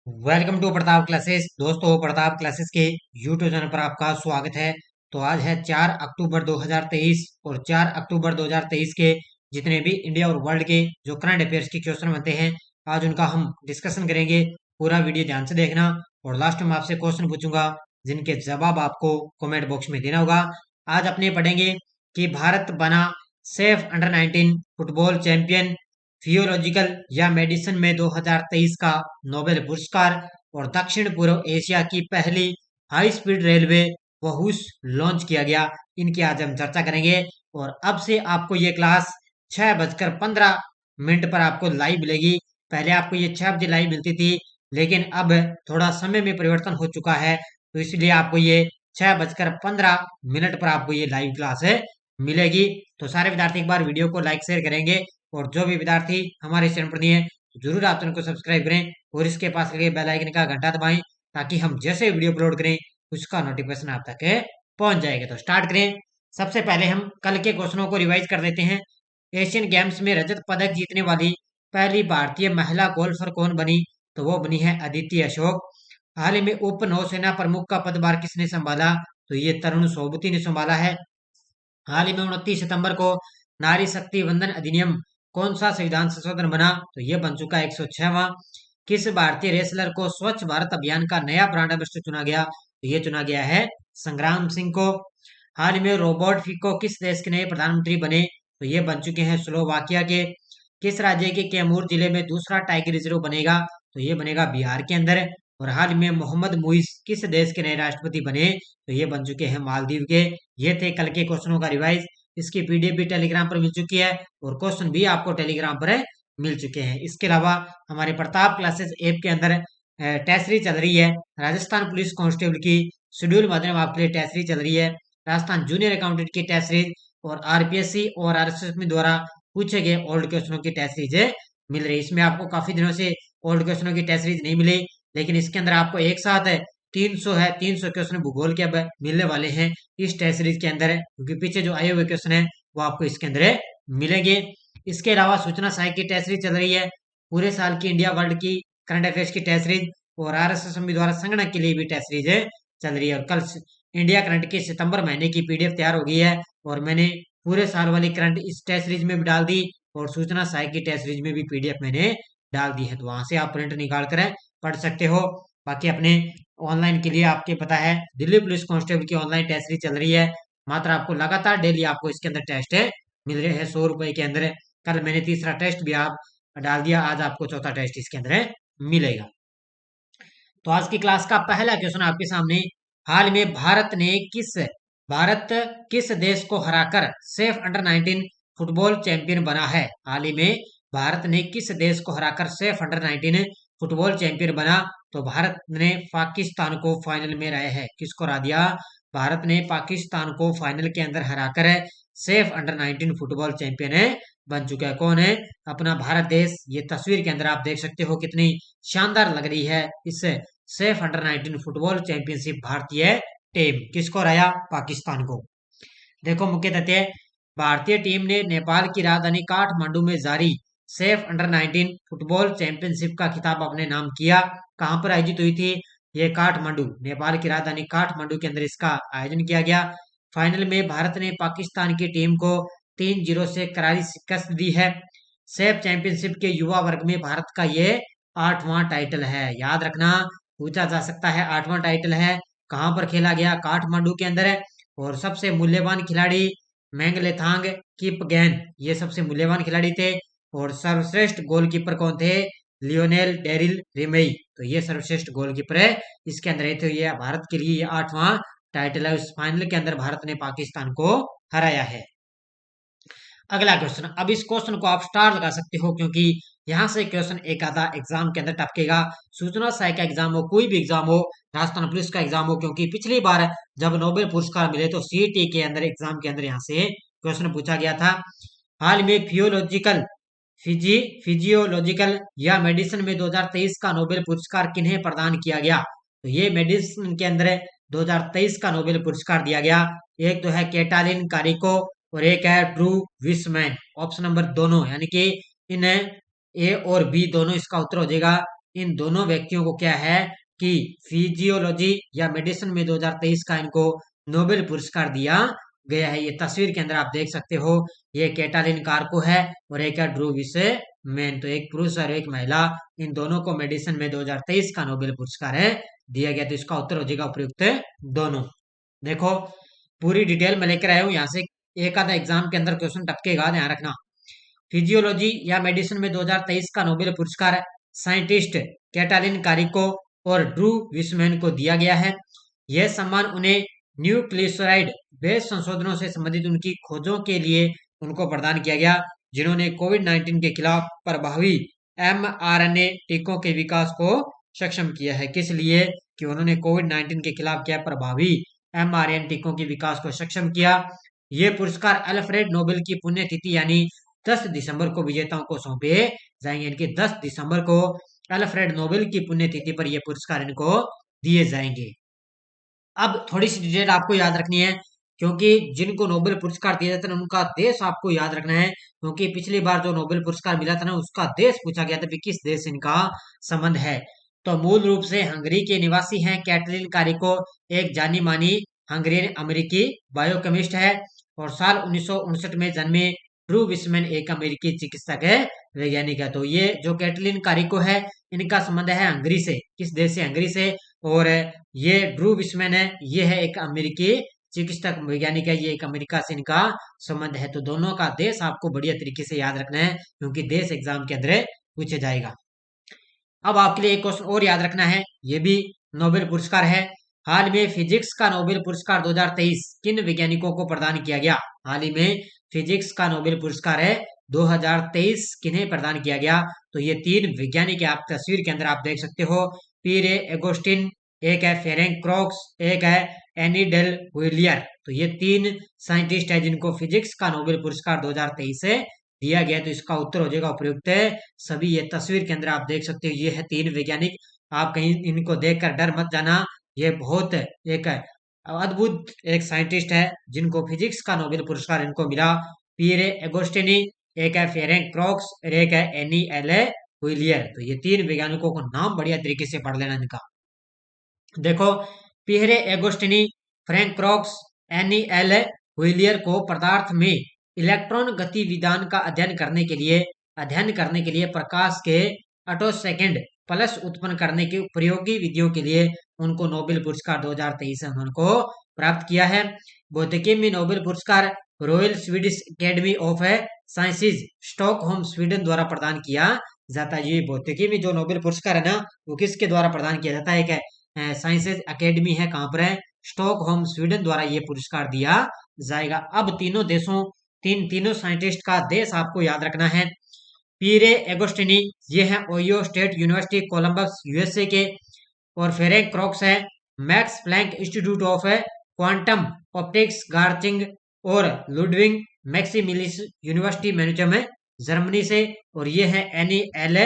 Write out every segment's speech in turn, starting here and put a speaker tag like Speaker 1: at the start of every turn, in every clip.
Speaker 1: Welcome to Pratap classes. दोस्तों, Pratap classes के YouTube channel पर आपका स्वागत है। तो आज है 4 अक्टूबर 2023 और 4 अक्टूबर 2023 के जितने भी इंडिया और वर्ल्ड के जो करंट अफेयर्स के क्वेश्चन बनते हैं, आज उनका हम डिस्कशन करेंगे। पूरा वीडियो ध्यान से देखना और लास्ट में आपसे क्वेश्चन पूछूंगा जिनके जवाब आपको कमेंट बॉक्स में देना होगा। आज अपने पढ़ेंगे कि भारत बना सेफ अंडर 19 फुटबॉल चैंपियन फियोलॉजिकल या मेडिसिन में 2023 का नोबेल पुरस्कार और दक्षिण पूर्व एशिया की पहली हाई स्पीड रेलवे वहूस लॉन्च किया गया। इनकी आज हम चर्चा करेंगे। और अब से आपको ये क्लास 6:15 पर आपको लाइव मिलेगी। पहले आपको ये 6 बजे लाइव मिलती थी, लेकिन अब थोड़ा समय में परिवर्तन हो चुका है, तो इसलिए आपको ये 6:15 पर आपको ये लाइव क्लास है मिलेगी। तो सारे विद्यार्थी एक बार वीडियो को लाइक शेयर करेंगे और जो भी विद्यार्थी हमारे चैनल पर नहीं है तो जरूर आप चैनल को सब्सक्राइब करें और इसके पास लगे बेल आइकन का घंटा दबाएं, ताकि हम जैसे वीडियो अपलोड करें उसका नोटिफिकेशन आप तक पहुंच जाएगा। तो स्टार्ट करें। सबसे पहले हम कल के क्वेश्चनों को रिवाइज कर देते हैं। एशियन गेम्स में रजत पदक जीतने वाली पहली भारतीय महिला गोल्फर कौन बनी? तो वो बनी है अदिति अशोक। हाल ही में उप नौसेना प्रमुख का पदभार किसने संभाला? तो ये तरुण सोबती ने संभाला है। हाल ही में 29 सितंबर को नारी शक्ति वंदन अधिनियम कौन सा संविधान संशोधन बना? तो ये बन चुका है 106वां। किस भारतीय रेसलर को स्वच्छ भारत अभियान का नया ब्रांड एम्बेसडर चुना गया? तो ये चुना गया है संग्राम सिंह को। हाल ही में रोबर्ट फिको किस देश के नए प्रधानमंत्री बने? तो ये बन चुके हैं स्लोवाकिया के। किस राज्य के कैमूर जिले में दूसरा टाइगर रिजर्व बनेगा? तो ये बनेगा बिहार के अंदर। और हाल ही में मोहम्मद मुइस किस देश के नए राष्ट्रपति बने? तो ये बन चुके हैं मालदीव के। ये थे कल के क्वेश्चनों का रिवाइज। इसकी पीडीएफ भी टेलीग्राम पर मिल चुकी है और क्वेश्चन भी आपको टेलीग्राम पर मिल चुके हैं। इसके अलावा हमारे प्रताप क्लासेस ऐप के अंदर टेस्ट सीरीज चल रही है। राजस्थान पुलिस कांस्टेबल की शेड्यूल माध्यम आपके लिए टेस्ट सीरीज चल रही है। राजस्थान जूनियर अकाउंटेंट की टेस्ट सीरीज और आरपीएससी और आरएसएस द्वारा पूछे गए ओल्ड क्वेश्चनों की टेस्ट सीरीज मिल रही है। इसमें आपको काफी दिनों से ओल्ड क्वेश्चनों की टेस्ट सीरीज नहीं मिली, लेकिन इसके अंदर आपको एक साथ 300 क्वेश्चन भूगोल के अब मिलने वाले हैं इस टेस्ट सीरीज के अंदर, क्योंकि पीछे जो आए हुए क्वेश्चन है वो आपको इसके अंदर मिलेंगे। इसके अलावा सूचना सहायक की टेस्ट सीरीज चल रही है। पूरे साल की इंडिया वर्ल्ड की करंट अफेयर्स की टेस्ट सीरीज और आरएसएस द्वारा संगणक के लिए भी टेस्ट सीरीज चल रही है। और कल इंडिया करंट की सितंबर महीने की पीडीएफ तैयार हो गई है और मैंने पूरे साल वाली करंट इस टेस्ट सीरीज में भी डाल दी और सूचना सहायक की टेस्ट सीरीज में भी पीडीएफ मैंने डाल दी है, तो वहां से आप प्रिंट निकाल कर पढ़ सकते हो। बाकी अपने ऑनलाइन के लिए आपके पता है दिल्ली पुलिस कांस्टेबल की ऑनलाइन टेस्ट सीरीज चल रही है। मात्र आपको लगातार डेली आपको इसके अंदर टेस्ट मिल रहे हैं 100 रुपए के अंदर। कल मैंने तीसरा टेस्ट भी आप डाल दिया, आज आपको चौथा टेस्ट इसके अंदर मिलेगा। तो आज की क्लास का पहला क्वेश्चन आपके सामने। हाल में भारत किस देश को हराकर सेफ अंडर 19 फुटबॉल चैंपियन बना है? हाल ही में भारत ने किस देश को हराकर सेफ अंडर 19 फुटबॉल चैंपियन बना? तो भारत ने पाकिस्तान को फाइनल में हराया है। किसको हरा दिया? भारत ने पाकिस्तान को फाइनल के अंदर हराकर सेफ अंडर 19 फुटबॉल चैंपियन बन चुका है। कौन है? अपना भारत देश। ये तस्वीर के अंदर आप देख सकते हो कितनी शानदार लग रही है। इस सेफ अंडर 19 फुटबॉल चैंपियनशिप भारतीय टीम किसको हराया? पाकिस्तान को। देखो मुख्य तथ्य। भारतीय टीम ने नेपाल की राजधानी काठमांडू में जारी सेफ अंडर 19 फुटबॉल चैंपियनशिप का खिताब अपने नाम किया। कहां पर आयोजित हुई थी? ये काठमांडू, नेपाल की राजधानी काठमांडू के अंदर इसका आयोजन किया गया। फाइनल में भारत ने पाकिस्तान की टीम को 3-0 से करारी शिकस्त दी है। सेफ चैंपियनशिप के युवा वर्ग में भारत का ये 8वां टाइटल है। याद रखना, पूछा जा सकता है 8वां टाइटल है। कहां पर खेला गया? काठमांडू के अंदर है। और सबसे मूल्यवान खिलाड़ी मैंगलेथांग किपगैन, ये सबसे मूल्यवान खिलाड़ी थे। और सर्वश्रेष्ठ गोलकीपर कौन थे? लियोनेल डेरिल रिमेई, तो ये सर्वश्रेष्ठ गोलकीपर है इसके अंदर। ये तो ये भारत के लिए ये 8वां टाइटल है। उस फाइनल के अंदर भारत ने पाकिस्तान को हराया है। अगला क्वेश्चन। अब इस क्वेश्चन को आप स्टार लगा सकते हो, क्योंकि यहाँ से क्वेश्चन एक आधा एग्जाम के अंदर टपकेगा। सूचना सहायक का एग्जाम हो, कोई भी एग्जाम हो, राजस्थान पुलिस का एग्जाम हो, क्योंकि पिछली बार जब नोबेल पुरस्कार मिले तो सीईटी के अंदर एग्जाम के अंदर यहाँ से क्वेश्चन पूछा गया था। हाल में फिजियोलॉजिकल या मेडिसिन में 2023 का नोबेल पुरस्कार किन्हें प्रदान किया गया? तो ये मेडिसिन के अंदर 2023 का नोबेल पुरस्कार दिया गया। एक तो है कैटालिन कारिको और एक है ड्रू विसमैन। ऑप्शन नंबर दोनों, यानी कि इन ए और बी दोनों इसका उत्तर हो जाएगा। इन दोनों व्यक्तियों को क्या है कि फिजियोलॉजी या मेडिसिन में 2023 का इनको नोबेल पुरस्कार दिया गया है। ये तस्वीर के अंदर आप देख सकते हो, ये कैटालिन कार्को है और एक है ड्रू विसेमैन। तो एक पुरुष और एक महिला, इन दोनों को मेडिसिन में 2023 का नोबेल पुरस्कार है दिया गया। तो इसका उत्तर हो जाएगा उपयुक्त दोनों। देखो पूरी डिटेल में लेकर आया हूं, यहाँ से एक आधा एग्जाम के अंदर क्वेश्चन टपकेगा, ध्यान रखना। फिजियोलॉजी या मेडिसिन में 2023 का नोबेल पुरस्कार साइंटिस्ट कैटालिन कारिको और ड्रू विसमैन को दिया गया है। यह सम्मान उन्हें न्यूक्लियोसाइड बेस संशोधनों से संबंधित उनकी खोजों के लिए उनको प्रदान किया गया, जिन्होंने कोविड-19 के खिलाफ प्रभावी mRNA टीकों के विकास को सक्षम किया है। किस लिए? कि उन्होंने कोविड-19 के खिलाफ क्या प्रभावी mRNA टीकों के विकास को सक्षम किया। ये पुरस्कार अल्फ्रेड नोबेल की पुण्यतिथि यानी 10 दिसंबर को विजेताओं को सौंपे जाएंगे। इनकी 10 दिसंबर को अल्फ्रेड नोबेल की पुण्यतिथि पर यह पुरस्कार इनको दिए जाएंगे। अब थोड़ी सी डिटेल आपको याद रखनी है, क्योंकि जिनको नोबेल पुरस्कार दिया जाता है उनका देश आपको याद रखना है, क्योंकि पिछली बार जो नोबेल पुरस्कार मिला था ना उसका देश पूछा गया था कि किस देश इनका संबंध है। तो मूल रूप से हंगरी के निवासी हैं कैटलिन कारिको, एक जानी मानी हंगेरियन अमेरिकी बायोकेमिस्ट है और साल 1959 में जन्मे ड्रू विसमैन एक अमेरिकी चिकित्सक है, वैज्ञानिक है। तो ये जो कैटलिन कारिको है इनका संबंध है हंगरी से। किस देश से? हंगरी से। और ये ड्रू विसमैन है, ये है एक अमेरिकी चिकित्सक वैज्ञानिक है, ये एक अमेरिका से इनका संबंध है। तो दोनों का देश आपको बढ़िया तरीके से याद रखना है, क्योंकि देश एग्जाम के अंदर पूछा जाएगा। अब आपके लिए एक क्वेश्चन और याद रखना है, ये भी नोबेल पुरस्कार है। हाल में फिजिक्स का नोबेल पुरस्कार 2023 किन वैज्ञानिकों को प्रदान किया गया? हाल ही में फिजिक्स का नोबेल पुरस्कार है 2023 किन्हें प्रदान किया गया? तो ये तीन वैज्ञानिक है, आप तस्वीर के अंदर आप देख सकते हो। पीरे एगोस्टिन, एक है फेरेंक क्रॉक्स, एक है एनी डेल विलियर। तो ये तीन साइंटिस्ट है जिनको फिजिक्स का नोबेल पुरस्कार 2023 से दिया गया। तो इसका उत्तर हो जाएगा उपयुक्त है सभी। ये तस्वीर के अंदर आप देख सकते हो, ये है तीन वैज्ञानिक। आप कहीं इनको देखकर डर मत जाना, ये बहुत एक अद्भुत एक साइंटिस्ट है जिनको फिजिक्स का नोबेल पुरस्कार इनको मिला। पीरे एगोस्टिनी, एक है फेरेंक क्रॉक्स और एक है एनी एल विलियर। तो ये तीन वैज्ञानिकों को नाम बढ़िया तरीके से पढ़ लेना इनका। देखो Pierre Agostini, Frank Krausz, Anne L'Huillier को पदार्थ में इलेक्ट्रॉन गति विधान का अध्ययन करने के लिए प्रकाश के अटोसेकेंड प्लस उत्पन्न करने की प्रयोगी विधियों के लिए उनको नोबेल पुरस्कार 2023 में उनको प्राप्त किया है। भौतिकी में नोबेल पुरस्कार royal Swedish academy of sciences Stockholm Sweden द्वारा प्रदान किया जाता है। ये भौतिकी में जो नोबेल पुरस्कार है ना वो किसके द्वारा प्रदान किया जाता है? एक साइंसेज एकेडमी है, कहाँ पर है? स्टॉकहोम स्वीडन द्वारा ये पुरस्कार दिया जाएगा। अब तीनों साइंटिस्ट का देश आपको याद रखना है। पीरे एगोस्टिनी, ये है Ohio State University Columbus USA के। और फेरेंक क्रॉक्स है Max Planck Institute of Quantum Optics Garching और लुडविग मैक्सिमिलिस यूनिवर्सिटी म्यूनिच है जर्मनी से। और ये है एनी एल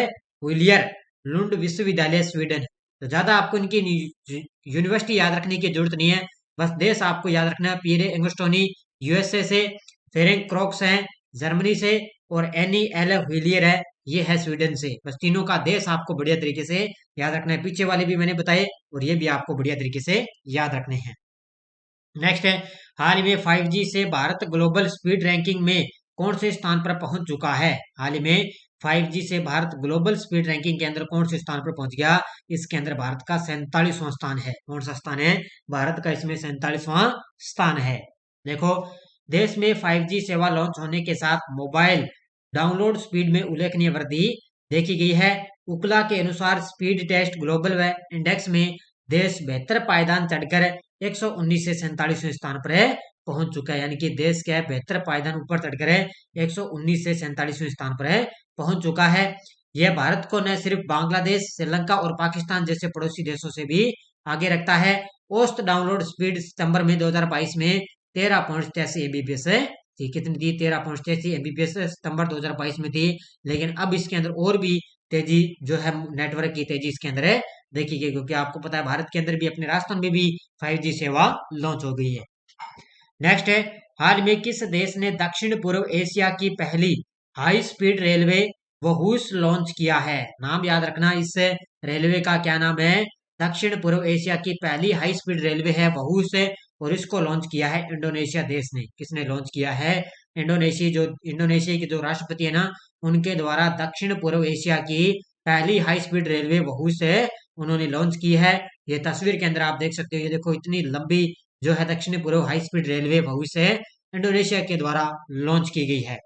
Speaker 1: विलियर लुंड विश्वविद्यालय स्वीडन। तो ज्यादा आपको इनकी यूनिवर्सिटी याद रखने की जरूरत नहीं है, बस देश आपको याद रखना है। पीरे एंगस्टोनी यूएसए से, फेरेंक क्रॉक्स है जर्मनी से और एनी एल विलियर है ये है स्वीडन से। बस तीनों का देश आपको बढ़िया तरीके से याद रखना है। पीछे वाले भी मैंने बताए और ये भी आपको बढ़िया तरीके से याद रखने हैं। नेक्स्ट है, हाल ही में 5G से भारत ग्लोबल स्पीड रैंकिंग में कौन से स्थान पर पहुंच चुका है? हाल ही में 5G से भारत ग्लोबल स्पीड रैंकिंग के अंदर कौन से स्थान पर पहुंच गया? इसके अंदर भारत का 47वां स्थान है। कौन सा स्थान है? भारत का इसमें 47वां स्थान है। देखो देश में 5G सेवा लॉन्च होने के साथ मोबाइल डाउनलोड स्पीड में उल्लेखनीय वृद्धि देखी गई है। उकला के अनुसार स्पीड टेस्ट ग्लोबल इंडेक्स में देश बेहतर पायदान चढ़कर 119 से 47वें स्थान पर पहुंच चुका है। यानी कि देश क्या है, बेहतर पायदान ऊपर चढ़कर 119 से 47वें स्थान पर पहुंच चुका है। यह भारत को न सिर्फ बांग्लादेश, श्रीलंका और पाकिस्तान जैसे पड़ोसी देशों से भी आगे रखता है। औसत डाउनलोड स्पीड सितंबर में 2022 में 13.83 एमबीपीएस थी। कितनी थी? 13.83 एमबीपीएस सितंबर 2022 में थी। लेकिन अब इसके अंदर और भी तेजी जो है नेटवर्क की तेजी इसके अंदर देखी गई, क्योंकि आपको पता है भारत के अंदर भी अपने राजस्थान में भी 5G सेवा लॉन्च हो गई है। नेक्स्ट है, हाल में किस देश ने दक्षिण पूर्व एशिया की पहली हाई स्पीड रेलवे वहूस लॉन्च किया है। नाम याद रखना, इस रेलवे का क्या नाम है? दक्षिण पूर्व एशिया की पहली हाई स्पीड रेलवे है वहूस, और इसको लॉन्च किया है इंडोनेशिया देश ने। किसने लॉन्च किया है? इंडोनेशिया के जो राष्ट्रपति है ना, उनके द्वारा दक्षिण पूर्व एशिया की पहली हाई स्पीड रेलवे वहूस है, उन्होंने लॉन्च की है। ये तस्वीर के अंदर आप देख सकते हो, ये देखो इतनी लंबी जो है दक्षिण पूर्व हाई स्पीड रेलवे भविष्य है इंडोनेशिया के द्वारा लॉन्च की गई है।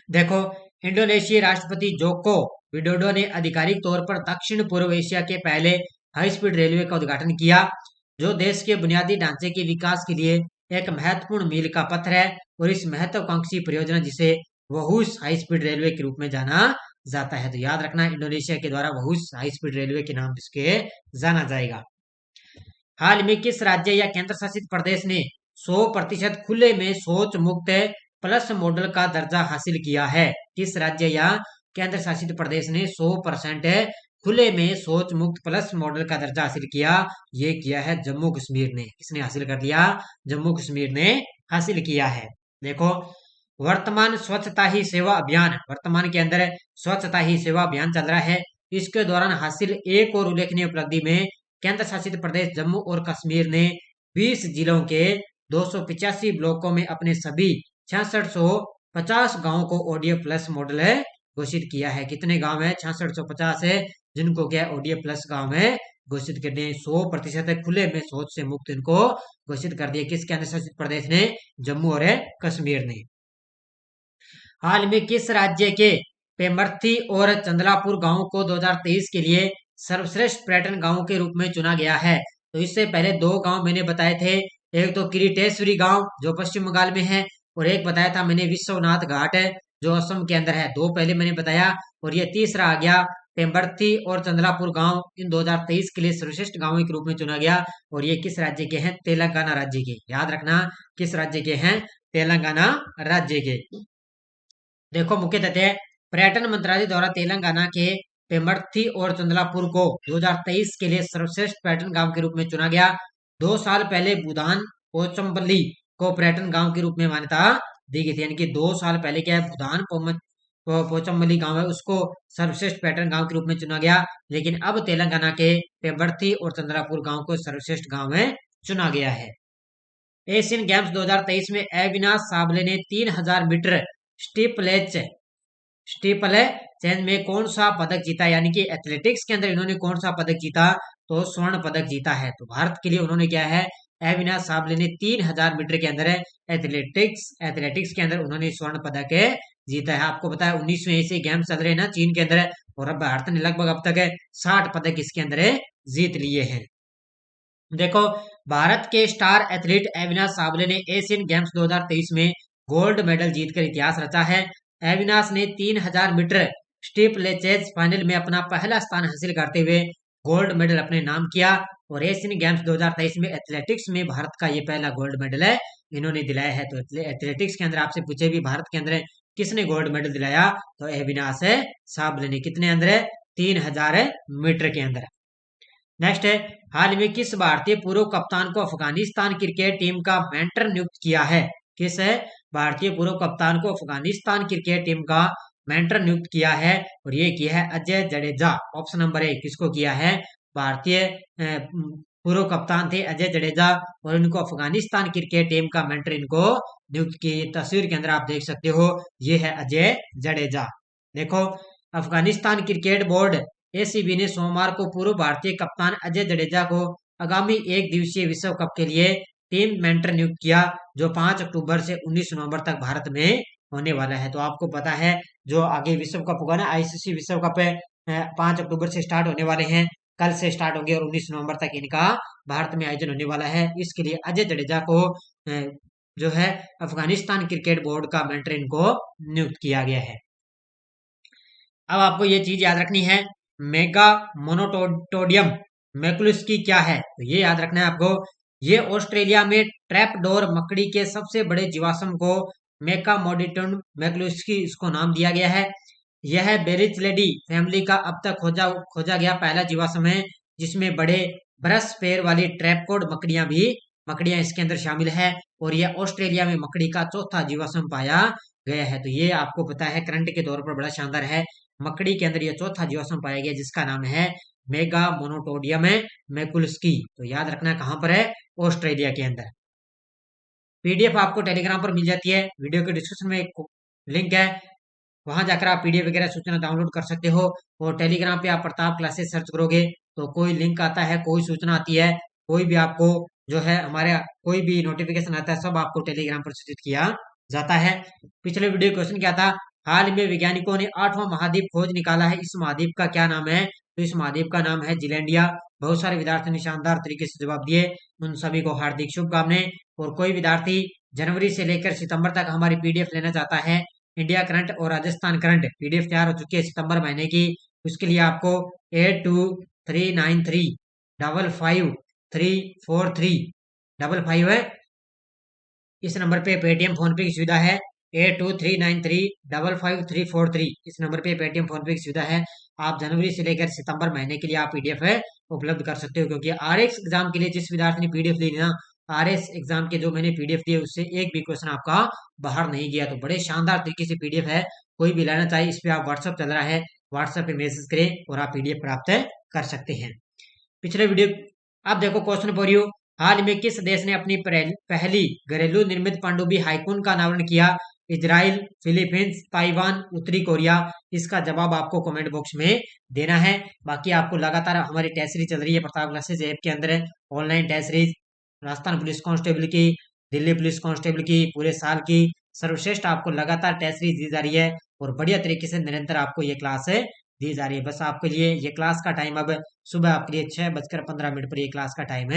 Speaker 1: देखो, इंडोनेशियाई राष्ट्रपति जोको विडोडो ने आधिकारिक तौर पर दक्षिण पूर्व एशिया के पहले हाई स्पीड रेलवे का उद्घाटन किया, जो देश के बुनियादी ढांचे के विकास के लिए एक महत्वपूर्ण मील का पत्थर है। और इस महत्वाकांक्षी परियोजना जिसे वहूस हाई स्पीड रेलवे के रूप में जाना जाता है, तो याद रखना इंडोनेशिया के द्वारा वहूस हाई स्पीड रेलवे के नाम से जाना जाएगा। हाल में किस राज्य या केंद्र शासित प्रदेश ने 100% खुले में शौच मुक्त प्लस मॉडल का दर्जा हासिल किया है? किस राज्य या केंद्र शासित प्रदेश ने 100% खुले में शौच मुक्त प्लस मॉडल का दर्जा हासिल किया? ये किया है जम्मू कश्मीर ने। किसने हासिल कर लिया? जम्मू कश्मीर ने हासिल किया है। देखो, वर्तमान स्वच्छता ही सेवा अभियान, वर्तमान के अंदर स्वच्छता ही सेवा अभियान चल रहा है। इसके दौरान हासिल एक और उल्लेखनीय उपलब्धि में केंद्र शासित प्रदेश जम्मू और कश्मीर ने 20 जिलों के 285 ब्लॉकों में अपने सभी 6650 गांवों को ओडीएफ प्लस मॉडल है घोषित किया है। कितने गांव है? 6650 है, जिनको क्या ओडीएफ प्लस गांव में घोषित कर दिए। 100% खुले में शौच से मुक्त इनको घोषित कर दिया। किस केंद्र शासित प्रदेश ने? जम्मू और कश्मीर ने। हाल में किस राज्य के पेमर्थी और चंदलापुर गांव को 2023 के लिए सर्वश्रेष्ठ पर्यटन गांव के रूप में चुना गया है? तो इससे पहले दो गांव मैंने बताए थे, एक तो किरीटेश्वरी गांव जो पश्चिम बंगाल में है, और एक बताया था मैंने विश्वनाथ घाट है जो असम के अंदर है। दो पहले मैंने बताया, और ये तीसरा आ गया पेम्बर्थी और चंदलापुर गांव, इन 2023 के लिए सर्वश्रेष्ठ गांवों के रूप में चुना गया। और ये किस राज्य के हैं? तेलंगाना राज्य के। याद रखना, किस राज्य के हैं? तेलंगाना राज्य के। देखो, मुख्य तथ्य, पर्यटन मंत्रालय द्वारा तेलंगाना के पेम्बर्थी और चंदलापुर को 2023 के लिए सर्वश्रेष्ठ पर्यटन गांव के रूप में चुना गया। 2 साल पहले बुधान पोचमपल्ली को पर्यटन गांव के रूप में मान्यता दी गई थी, यानी कि 2 साल पहले क्या है, बुधान पोचमपल्ली गांव है, उसको सर्वश्रेष्ठ पर्यटन गांव के रूप में चुना गया। लेकिन अब तेलंगाना के पेम्बर्थी और चंद्रापुर गांव को सर्वश्रेष्ठ गांव में चुना गया है। एशियन गेम्स 2023 में अविनाश साबले ने 3000 मीटर स्टीपलेच चेंज में कौन सा पदक जीता? यानी कि एथलेटिक्स के अंदर इन्होंने कौन सा पदक जीता? तो स्वर्ण पदक जीता है। तो भारत के लिए उन्होंने क्या है, अविनाश साबले ने 3000 मीटर के अंदर एथलेटिक्स के अंदर उन्होंने स्वर्ण पदक जीता है। आपको पता है 19वें ऐसे गेम्स चल रहे हैं ना चीन के अंदर, और अब भारत ने लगभग अब तक 60 पदक इसके अंदर जीत लिए हैं। देखो, भारत के स्टार एथलीट अविनाश साबले ने एशियन गेम्स 2023 में गोल्ड मेडल जीतकर इतिहास रचा है। अविनाश ने 3000 मीटर स्टीपलेचेज फाइनल में अपना पहला स्थान हासिल करते हुए गोल्ड मेडल अपने नाम किया। और एशियन गेम्स 2023 में एथलेटिक्स में भारत का ये पहला गोल्ड मेडल है इन्होंने दिलाया है। तो एथलेटिक्स के अंदर आपसे पूछे भी भारत के अंदर किसने गोल्ड मेडल दिलाया? तो अविनाश साबले ने। कितने अंदर? 3000 मीटर के अंदर। नेक्स्ट है, हाल में किस भारतीय पूर्व कप्तान को अफगानिस्तान क्रिकेट टीम का मेंटर नियुक्त किया है? किस है भारतीय पूर्व कप्तान को अफगानिस्तान क्रिकेट टीम का मेंटर नियुक्त किया है? और ये किया है अजय जडेजा। ऑप्शन नंबर 1 किसको किया है? भारतीय पूर्व कप्तान थे अजय जडेजा, और इनको अफगानिस्तान क्रिकेट टीम का मेंटर इनको नियुक्त की। तस्वीर के अंदर आप देख सकते हो, ये है अजय जडेजा। देखो, अफगानिस्तान क्रिकेट बोर्ड एसीबी ने सोमवार को पूर्व भारतीय कप्तान अजय जडेजा को आगामी एक दिवसीय विश्व कप के लिए टीम मेंटर नियुक्त किया, जो 5 अक्टूबर से 19 नवंबर तक भारत में होने वाला है। तो आपको पता है जो आगे विश्व कप होगा ना, आईसीसी विश्व कप 5 अक्टूबर से स्टार्ट होने वाले हैं, कल से स्टार्ट होंगे, और 19 नवंबर तक इनका भारत में आयोजन होने वाला है। इसके लिए अजय जडेजा को जो है अफगानिस्तान क्रिकेट बोर्ड का मेंटर इनको नियुक्त किया गया है। अब आपको ये चीज याद रखनी है, मेगा मोनोटोडियम मैकुलस्की क्या है? तो ये याद रखना है आपको। ये ऑस्ट्रेलिया में ट्रैपडोर मकड़ी के सबसे बड़े जीवाश्म को मेगामोडिटन मैकुलस्की इसको नाम दिया गया है। यह बेरिचलेडी फैमिली का अब तक खोजा गया पहला जीवाश्म है, जिसमें बड़े ब्रश पैर वाली ट्रैपकोड मकड़ियां इसके अंदर शामिल है। और यह ऑस्ट्रेलिया में मकड़ी का चौथा जीवाश्म पाया गया है। तो ये आपको पता है करंट के तौर पर बड़ा शानदार है। मकड़ी के अंदर ये चौथा जीवाश्म पाया गया जिसका नाम है मेगा मोनोटोडियम मैकुलस्की। तो याद रखना कहाँ पर है, ऑस्ट्रेलिया के अंदर। पीडीएफ आपको टेलीग्राम पर मिल जाती है, वीडियो के डिस्क्रिप्शन में एक लिंक है, वहां जाकर आप पीडीएफ वगैरह सूचना डाउनलोड कर सकते हो। और टेलीग्राम पे आप प्रताप क्लासेस सर्च करोगे तो कोई लिंक आता है, कोई सूचना आती है, कोई भी आपको जो है हमारे कोई भी नोटिफिकेशन आता है, सब आपको टेलीग्राम पर सूचित किया जाता है। पिछले वीडियो क्वेश्चन क्या था, हाल में वैज्ञानिकों ने 8वां महाद्वीप खोज निकाला है, इस महाद्वीप का क्या नाम है? तो इस महाद्वीप का नाम है जीलैंडिया। बहुत सारे विद्यार्थियों ने शानदार तरीके से जवाब दिए, उन सभी को हार्दिक शुभकामनाएं। और कोई विद्यार्थी जनवरी से लेकर सितंबर तक हमारी पीडीएफ लेना चाहता है, इंडिया करंट और राजस्थान करंट पीडीएफ तैयार हो चुकी है सितंबर महीने की, उसके लिए आपको 823935534355 है, इस नंबर पे पेटीएम फोन पे की सुविधा है। 8239355343, इस नंबर पे पेटीएम फोन पे की सुविधा है। आप जनवरी से लेकर सितंबर महीने के लिए आप पीडीएफ है उपलब्ध कर सकते हो, क्योंकि आरएक्स एग्जाम के लिए जिस विद्यार्थी ने पीडीएफ ली ना, आरएस एग्जाम के जो मैंने पीडीएफ दिए उससे एक भी क्वेश्चन आपका बाहर नहीं गया। तो बड़े शानदार तरीके से पीडीएफ है, कोई भी लेना चाहिए, इस पे आप व्हाट्सअप चल रहा है, व्हाट्सएप पे मैसेज करें और आप पीडीएफ प्राप्त कर सकते हैं। पिछले वीडियो आप देखो, क्वेश्चन फॉर यू, हाल में किस देश ने अपनी पहली घरेलू निर्मित पनडुब्बी हाइकून का अनावरण किया? इजराइल, फिलीपींस, ताइवान, उत्तरी कोरिया। इसका जवाब आपको कमेंट बॉक्स में देना है। बाकी आपको लगातार हमारी टेस्ट सीरीज चल रही है प्रताप क्लासेज ऐप के अंदर, online test series Rajasthan police constable की, दिल्ली पुलिस कांस्टेबल की, पूरे साल की सर्वश्रेष्ठ आपको लगातार टेस्ट सीरीज दी जा रही है और बढ़िया तरीके से निरंतर आपको ये क्लास दी जा रही है। बस आपके लिए ये क्लास का टाइम अब सुबह आपके लिए 6:15 पर ये क्लास का टाइम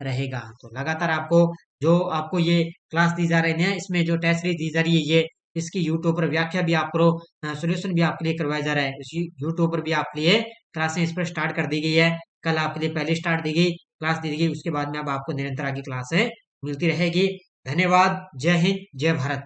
Speaker 1: रहेगा। तो लगातार आपको जो आपको ये क्लास दी जा रही है, इसमें जो टेस्ट सीरीज दी जा रही है, ये इसकी यूट्यूब पर व्याख्या भी आप करो, सोल्यूशन भी आपके लिए करवाया जा रहा है। इसी यूट्यूब पर भी आपके लिए क्लासें इस पर स्टार्ट कर दी गई है। कल आपके लिए पहली स्टार्ट दी गई क्लास दी गई, उसके बाद में अब आपको निरंतर आगे क्लास मिलती रहेगी। धन्यवाद। जय हिंद, जय भारत।